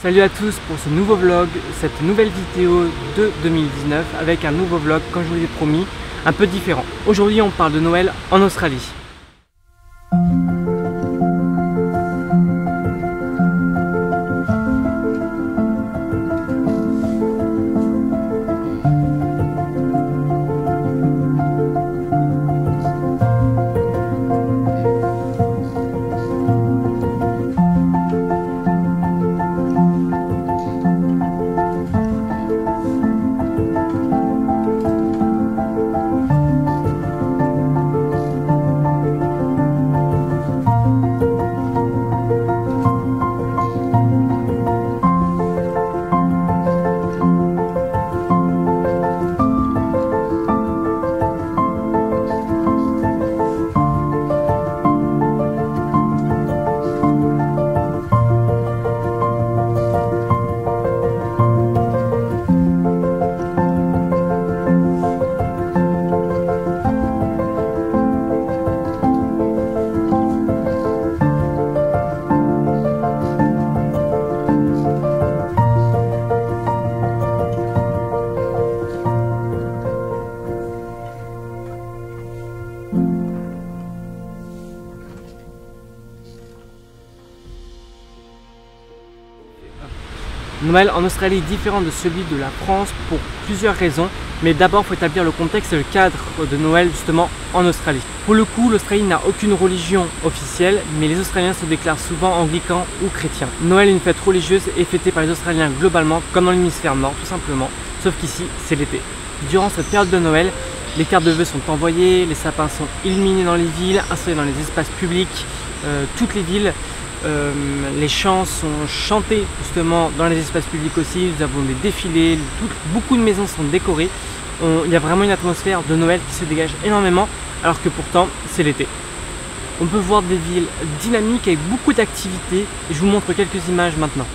Salut à tous pour ce nouveau vlog, cette nouvelle vidéo de 2019 avec un nouveau vlog, comme je vous l'ai promis, un peu différent. Aujourd'hui on parle de Noël en Australie. Noël en Australie est différent de celui de la France pour plusieurs raisons, mais d'abord il faut établir le contexte et le cadre de Noël justement en Australie. Pour le coup, l'Australie n'a aucune religion officielle, mais les Australiens se déclarent souvent anglicans ou chrétiens. Noël est une fête religieuse et fêtée par les Australiens globalement, comme dans l'hémisphère nord tout simplement, sauf qu'ici c'est l'été. Durant cette période de Noël, les cartes de vœux sont envoyées, les sapins sont illuminés dans les villes, installés dans les espaces publics, toutes les villes. Les chants sont chantés justement dans les espaces publics aussi, nous avons des défilés, beaucoup de maisons sont décorées, il y a vraiment une atmosphère de Noël qui se dégage énormément alors que pourtant c'est l'été. On peut voir des villes dynamiques avec beaucoup d'activités et je vous montre quelques images maintenant.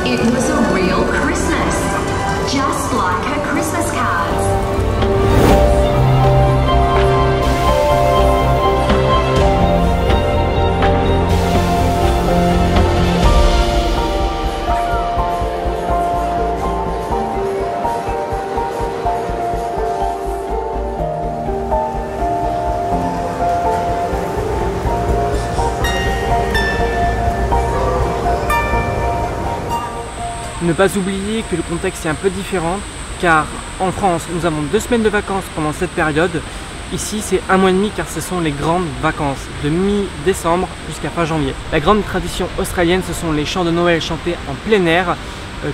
It was a real Christmas, just like her Christmas cards. Ne pas oublier que le contexte est un peu différent car en France nous avons 2 semaines de vacances pendant cette période. Ici c'est 1 mois et demi car ce sont les grandes vacances de mi-décembre jusqu'à fin janvier. La grande tradition australienne, ce sont les chants de Noël chantés en plein air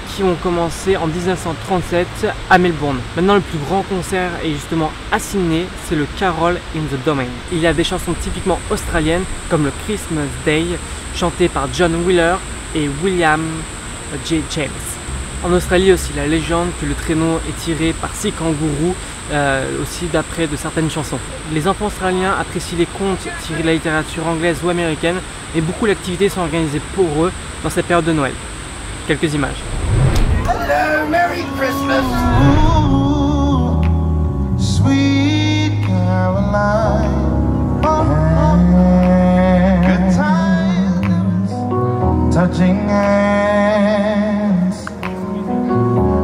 qui ont commencé en 1937 à Melbourne. Maintenant le plus grand concert est justement à Sydney, c'est le Carol in the Domain. Il y a des chansons typiquement australiennes comme le Christmas Day chanté par John Wheeler et William J. James. En Australie aussi la légende que le traîneau est tiré par 6 kangourous, aussi d'après de certaines chansons. Les enfants australiens apprécient les contes tirés de la littérature anglaise ou américaine et beaucoup d'activités sont organisées pour eux dans cette période de Noël. Quelques images. Hello, Merry Christmas. Ooh, sweet Caroline. Good times, touching hands,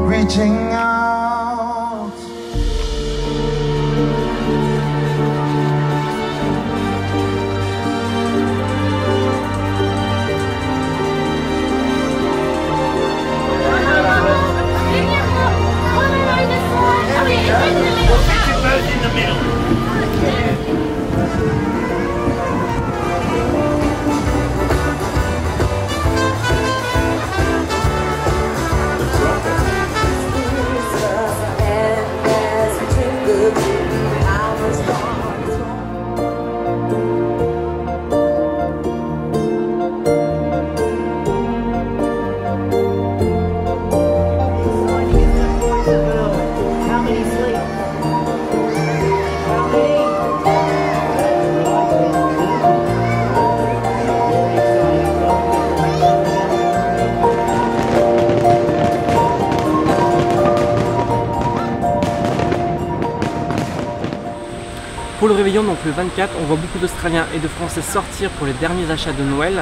reaching out. We'll fit you both in the middle. Réveillon, donc le 24, on voit beaucoup d'Australiens et de Français sortir pour les derniers achats de Noël.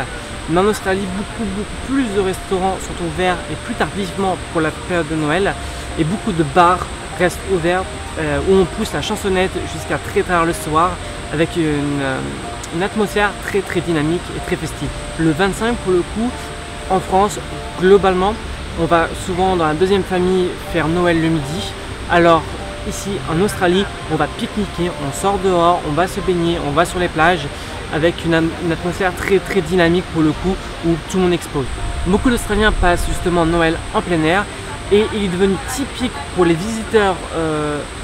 Mais en Australie, beaucoup plus de restaurants sont ouverts et plus tardivement pour la période de Noël. Et beaucoup de bars restent ouverts où on pousse la chansonnette jusqu'à très tard le soir avec une atmosphère très dynamique et très festive. Le 25, pour le coup, en France, globalement, on va souvent dans la deuxième famille faire Noël le midi. Alors ici en Australie, on va pique-niquer, on sort dehors, on va se baigner, on va sur les plages avec une atmosphère très dynamique pour le coup où tout le monde explose. Beaucoup d'Australiens passent justement Noël en plein air et il est devenu typique pour les visiteurs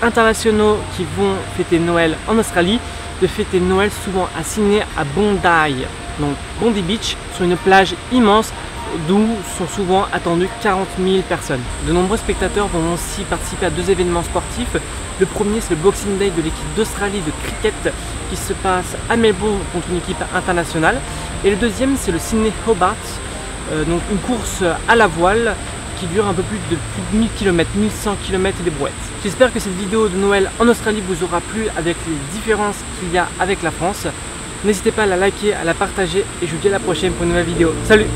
internationaux qui vont fêter Noël en Australie de fêter Noël souvent à Sydney à Bondi, donc Bondi Beach, sur une plage immense d'où sont souvent attendues 40 000 personnes. De nombreux spectateurs vont aussi participer à 2 événements sportifs. Le premier, c'est le Boxing Day de l'équipe d'Australie de cricket qui se passe à Melbourne contre une équipe internationale. Et le deuxième, c'est le Sydney Hobart, donc une course à la voile qui dure un peu plus de 1000 km, 1100 km et des brouettes. J'espère que cette vidéo de Noël en Australie vous aura plu avec les différences qu'il y a avec la France. N'hésitez pas à la liker, à la partager et je vous dis à la prochaine pour une nouvelle vidéo. Salut!